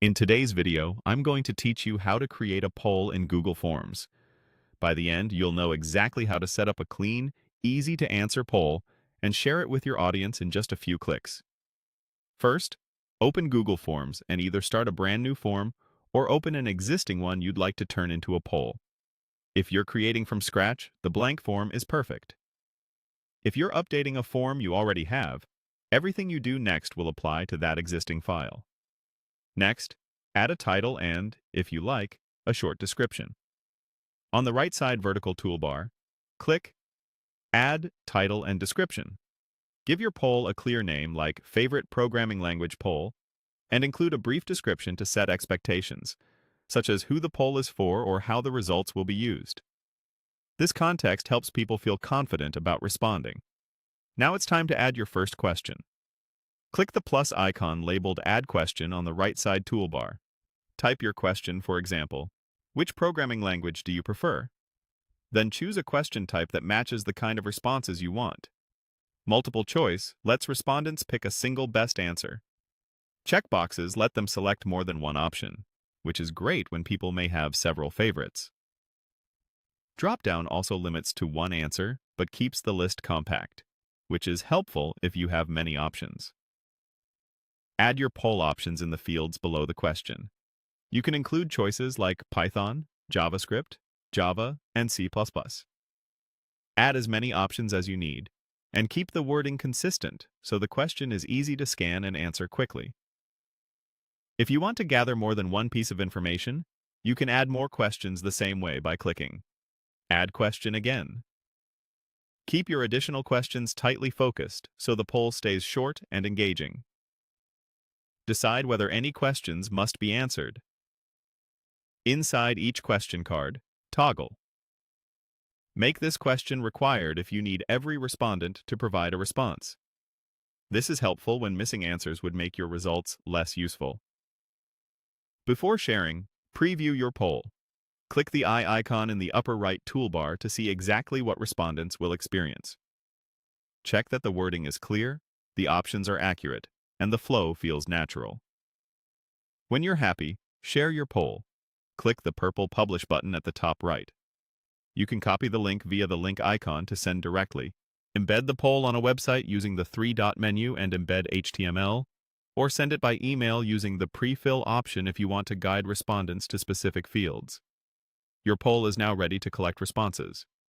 In today's video, I'm going to teach you how to create a poll in Google Forms. By the end, you'll know exactly how to set up a clean, easy-to-answer poll and share it with your audience in just a few clicks. First, open Google Forms and either start a brand new form or open an existing one you'd like to turn into a poll. If you're creating from scratch, the blank form is perfect. If you're updating a form you already have, everything you do next will apply to that existing file. Next, add a title and, if you like, a short description. On the right side vertical toolbar, click Add Title and Description. Give your poll a clear name like Favorite Programming Language Poll, and include a brief description to set expectations, such as who the poll is for or how the results will be used. This context helps people feel confident about responding. Now it's time to add your first question. Click the plus icon labeled Add Question on the right side toolbar. Type your question, for example, which programming language do you prefer? Then choose a question type that matches the kind of responses you want. Multiple choice lets respondents pick a single best answer. Checkboxes let them select more than one option, which is great when people may have several favorites. Dropdown also limits to one answer, but keeps the list compact, which is helpful if you have many options. Add your poll options in the fields below the question. You can include choices like Python, JavaScript, Java, and C++. Add as many options as you need, and keep the wording consistent so the question is easy to scan and answer quickly. If you want to gather more than one piece of information, you can add more questions the same way by clicking Add Question again. Keep your additional questions tightly focused so the poll stays short and engaging. Decide whether any questions must be answered. Inside each question card, toggle. Make this question required if you need every respondent to provide a response. This is helpful when missing answers would make your results less useful. Before sharing, preview your poll. Click the eye icon in the upper right toolbar to see exactly what respondents will experience. Check that the wording is clear, the options are accurate, and the flow feels natural. When you're happy, share your poll. Click the purple Publish button at the top right. You can copy the link via the link icon to send directly, embed the poll on a website using the three-dot menu and embed HTML, or send it by email using the pre-fill option if you want to guide respondents to specific fields. Your poll is now ready to collect responses.